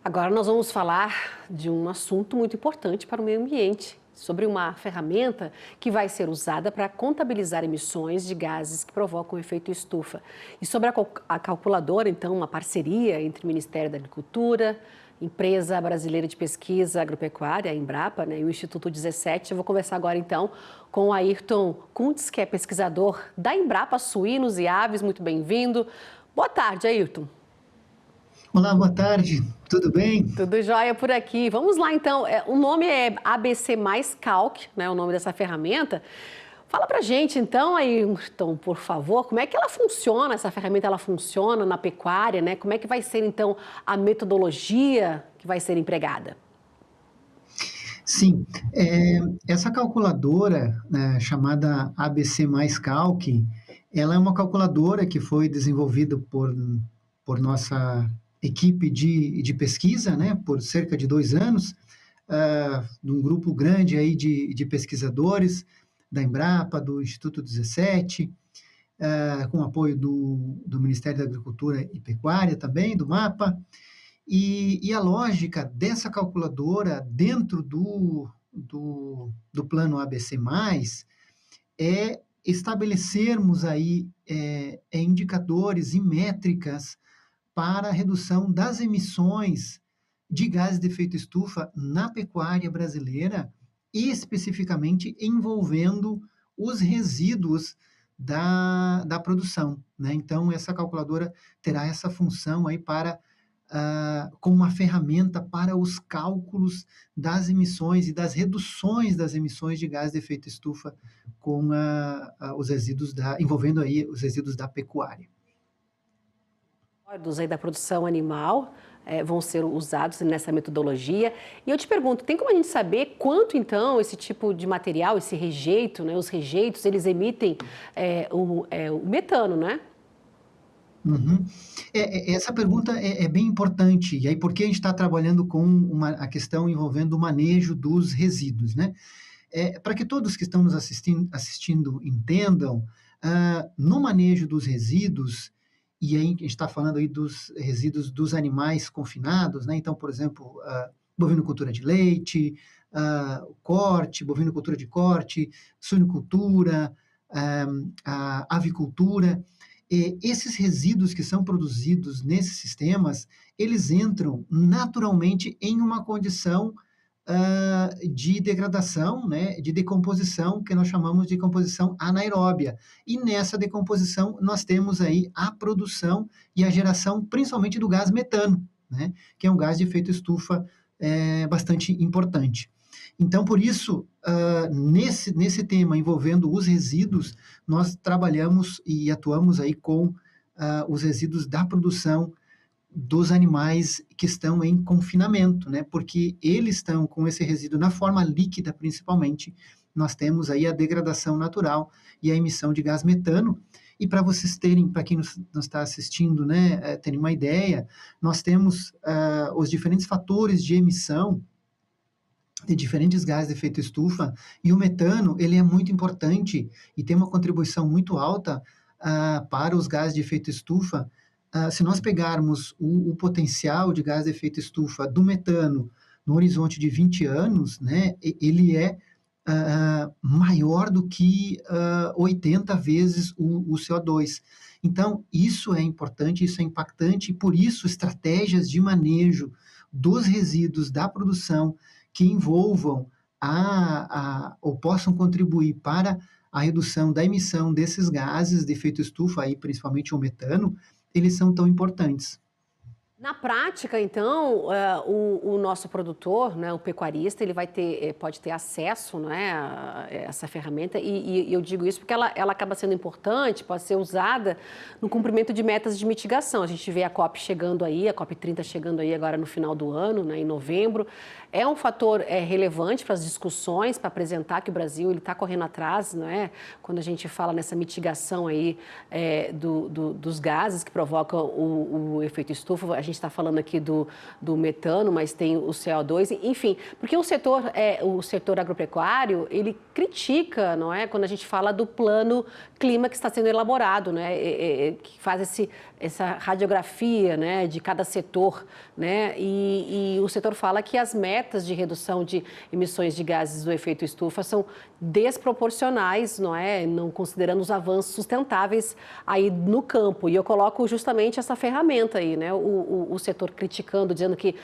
Agora nós vamos falar de um assunto muito importante para o meio ambiente, sobre uma ferramenta que vai ser usada para contabilizar emissões de gases que provocam efeito estufa. E sobre a calculadora, então, uma parceria entre o Ministério da Agricultura, Empresa Brasileira de Pesquisa Agropecuária, a Embrapa, né, e o Instituto 17. Eu vou conversar agora, então, com o Ayrton Kuntz, que é pesquisador da Embrapa Suínos e Aves. Muito bem-vindo. Boa tarde, Ayrton. Olá, boa tarde, tudo bem? Tudo jóia por aqui. Vamos lá, então. O nome é ABC mais Calc, né? O nome dessa ferramenta. Fala pra gente, então, Ayrton, por favor, como é que ela funciona, essa ferramenta, ela funciona na pecuária, né? Como é que vai ser, então, a metodologia que vai ser empregada? Sim, essa calculadora, né, chamada ABC mais Calc, ela é uma calculadora que foi desenvolvida por nossa equipe de pesquisa, né, por cerca de 2 anos, de um grupo grande aí de pesquisadores da Embrapa, do Instituto 17, com apoio do Ministério da Agricultura e Pecuária também, do MAPA. E a lógica dessa calculadora dentro do plano ABC+, é estabelecermos aí indicadores e métricas para a redução das emissões de gases de efeito estufa na pecuária brasileira, e especificamente envolvendo os resíduos da produção, né? Então, essa calculadora terá essa função aí para como uma ferramenta para os cálculos das emissões e das reduções das emissões de gás de efeito estufa com os resíduos envolvendo aí os resíduos da pecuária. Dados aí da produção animal vão ser usados nessa metodologia. E eu te pergunto, tem como a gente saber quanto, então, esse tipo de material, esse rejeito, né, os rejeitos, eles emitem o metano, né? Uhum. Essa pergunta é bem importante. E aí, por que a gente está trabalhando com a questão envolvendo o manejo dos resíduos, né? Para que todos que estão nos assistindo entendam, no manejo dos resíduos, e aí a gente está falando aí dos resíduos dos animais confinados, né? Então, por exemplo, bovinocultura de leite, bovinocultura de corte, suinocultura, a avicultura. Esses resíduos que são produzidos nesses sistemas, eles entram naturalmente em uma condição de degradação, né, de decomposição, que nós chamamos de decomposição anaeróbia. E nessa decomposição nós temos aí a produção e a geração, principalmente do gás metano, né, que é um gás de efeito estufa bastante importante. Então, por isso, nesse tema envolvendo os resíduos, nós trabalhamos e atuamos aí com os resíduos da produção dos animais que estão em confinamento, né? Porque eles estão com esse resíduo na forma líquida, principalmente. Nós temos aí a degradação natural e a emissão de gás metano. E para vocês terem, para quem nos está assistindo, né, terem uma ideia, nós temos os diferentes fatores de emissão de diferentes gases de efeito estufa, e o metano, ele é muito importante e tem uma contribuição muito alta para os gases de efeito estufa. Se nós pegarmos o potencial de gás de efeito estufa do metano no horizonte de 20 anos, né, ele é maior do que 80 vezes o CO2. Então, isso é importante, isso é impactante, e por isso estratégias de manejo dos resíduos da produção que envolvam ou possam contribuir para a redução da emissão desses gases de efeito estufa, aí, principalmente o metano, eles são tão importantes. Na prática, então, o nosso produtor, né, o pecuarista, ele pode ter acesso, né, a essa ferramenta, e eu digo isso porque ela acaba sendo importante, pode ser usada no cumprimento de metas de mitigação. A gente vê a COP chegando aí, a COP 30 chegando aí agora no final do ano, né, em novembro. É um fator relevante para as discussões, para apresentar que o Brasil está correndo atrás, né, quando a gente fala nessa mitigação aí dos gases que provocam o efeito estufa. A gente gente está falando aqui do metano, mas tem o CO2, enfim, porque o setor agropecuário, ele critica, não é, quando a gente fala do plano clima que está sendo elaborado, né, que faz essa radiografia, né, de cada setor, né, e o setor fala que as metas de redução de emissões de gases do efeito estufa são desproporcionais, não é, não considerando os avanços sustentáveis aí no campo. E eu coloco justamente essa ferramenta aí, né, o setor criticando, dizendo que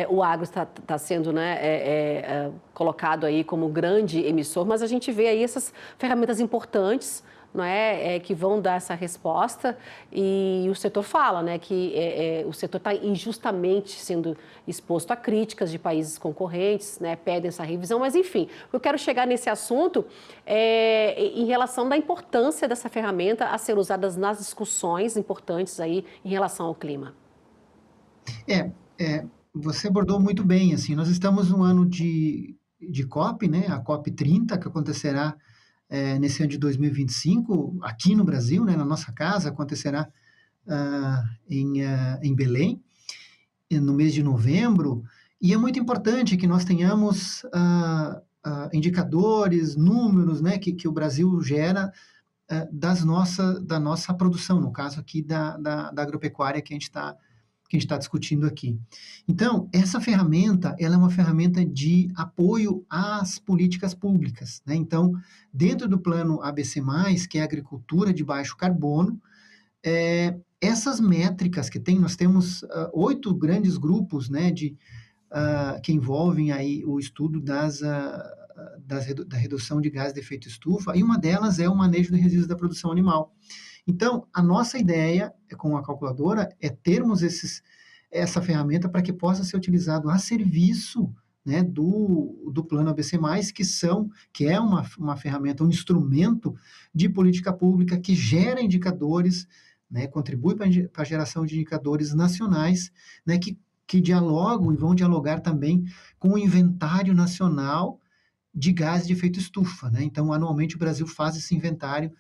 o agro está sendo, né, colocado aí como grande emissor, mas a gente vê aí essas ferramentas importantes, não é, que vão dar essa resposta, e o setor fala, né, que o setor está injustamente sendo exposto a críticas de países concorrentes, né, pedem essa revisão, mas enfim, eu quero chegar nesse assunto em relação da importância dessa ferramenta a ser usada nas discussões importantes aí em relação ao clima. Você abordou muito bem, assim, nós estamos no ano de COP, né, a COP 30, que acontecerá nesse ano de 2025, aqui no Brasil, né, na nossa casa, acontecerá em Belém, no mês de novembro, e é muito importante que nós tenhamos indicadores, números, né, que o Brasil gera da nossa produção, no caso aqui da agropecuária que a gente está discutindo aqui. Então, essa ferramenta, ela é uma ferramenta de apoio às políticas públicas, né? Então, dentro do plano ABC+, que é a agricultura de baixo carbono, essas métricas que nós temos 8 grandes grupos, né, que envolvem aí o estudo da redução de gases de efeito estufa, e uma delas é o manejo de resíduos da produção animal. Então, a nossa ideia com a calculadora é termos essa ferramenta para que possa ser utilizado a serviço, né, do plano ABC+, que é uma ferramenta, um instrumento de política pública que gera indicadores, né, contribui para a geração de indicadores nacionais, né, que dialogam e vão dialogar também com o inventário nacional de gases de efeito estufa, né? Então, anualmente o Brasil faz esse inventário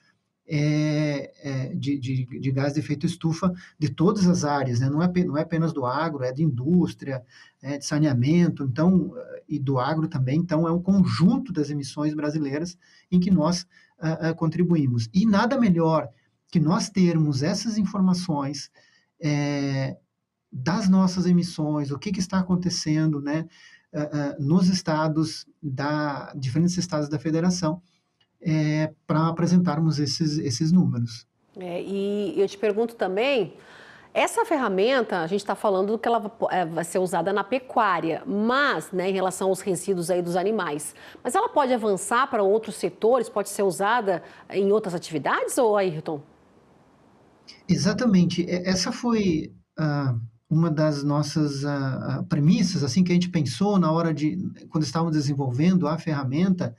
de gás de efeito estufa de todas as áreas, né? Não é apenas do agro, é de indústria, de saneamento, então, e do agro também. Então, é um conjunto das emissões brasileiras em que nós contribuímos. E nada melhor que nós termos essas informações das nossas emissões, o que está acontecendo, né, nos diferentes estados da federação, para apresentarmos esses números. E eu te pergunto também, essa ferramenta, a gente está falando que ela vai ser usada na pecuária, mas, né, em relação aos resíduos aí dos animais, mas ela pode avançar para outros setores, pode ser usada em outras atividades, ou Ayrton? Exatamente. Essa foi uma das nossas premissas, assim, que a gente pensou quando estávamos desenvolvendo a ferramenta,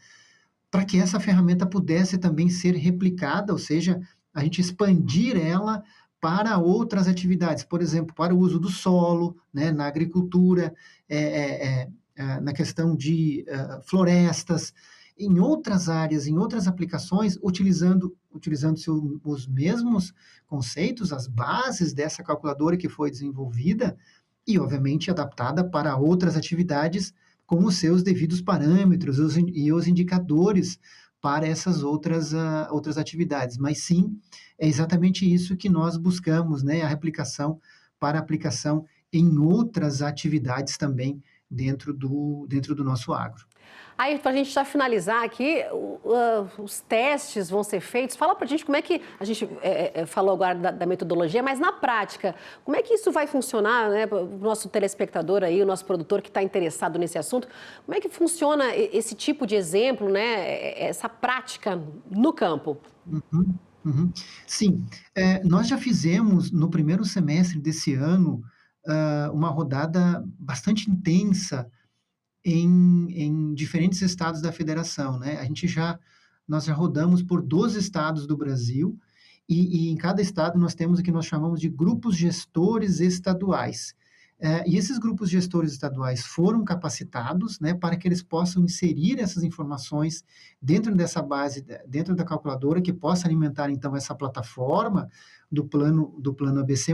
para que essa ferramenta pudesse também ser replicada, ou seja, a gente expandir ela para outras atividades, por exemplo, para o uso do solo, né, na agricultura, na questão de florestas, em outras áreas, em outras aplicações, utilizando-se os mesmos conceitos, as bases dessa calculadora que foi desenvolvida e, obviamente, adaptada para outras atividades com os seus devidos parâmetros e os indicadores para essas outras atividades. Mas sim, é exatamente isso que nós buscamos, né? A replicação para aplicação em outras atividades também dentro do nosso agro. Aí, para a gente já finalizar aqui, os testes vão ser feitos. Fala para a gente como é que a gente falou agora da metodologia, mas na prática, como é que isso vai funcionar, né? O nosso telespectador aí, o nosso produtor que está interessado nesse assunto, como é que funciona esse tipo de exemplo, né? Essa prática no campo? Uhum. Sim, nós já fizemos no primeiro semestre desse ano uma rodada bastante intensa em diferentes estados da federação, né? Nós já rodamos por 12 estados do Brasil e em cada estado nós temos o que nós chamamos de grupos gestores estaduais. E esses grupos gestores estaduais foram capacitados, né, para que eles possam inserir essas informações dentro dessa base, dentro da calculadora, que possa alimentar, então, essa plataforma do plano ABC+,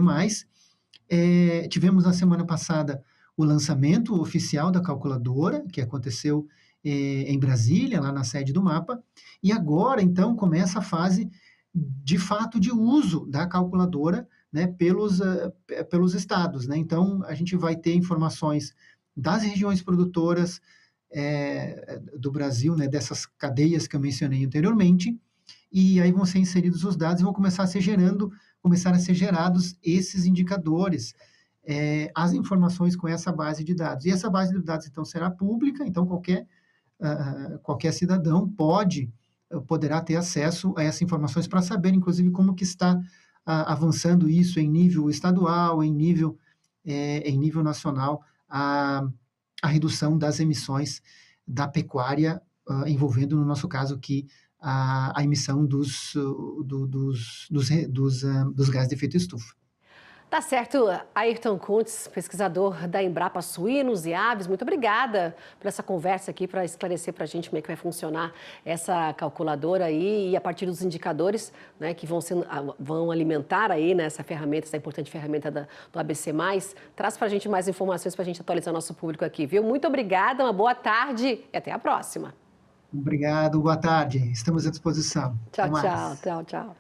Tivemos na semana passada o lançamento oficial da calculadora, que aconteceu em Brasília, lá na sede do MAPA, e agora, então, começa a fase, de fato, de uso da calculadora, né, pelos estados, né? Então, a gente vai ter informações das regiões produtoras do Brasil, né, dessas cadeias que eu mencionei anteriormente, e aí vão ser inseridos os dados e vão começar a ser gerados esses indicadores, as informações com essa base de dados. E essa base de dados, então, será pública, então qualquer cidadão poderá ter acesso a essas informações para saber, inclusive, como que está avançando isso em nível estadual, em nível nacional, a redução das emissões da pecuária, envolvendo, no nosso caso aqui, a emissão dos gases de efeito estufa. Tá certo, Ayrton Kuntz, pesquisador da Embrapa Suínos e Aves, muito obrigada por essa conversa aqui, para esclarecer para a gente como é que vai funcionar essa calculadora aí e a partir dos indicadores, né, que vão alimentar aí, né, essa ferramenta, essa importante ferramenta do ABC+. Traz para a gente mais informações para a gente atualizar nosso público aqui, viu? Muito obrigada, uma boa tarde e até a próxima. Obrigado, boa tarde. Estamos à disposição. Tchau, Até tchau, mais. tchau, tchau.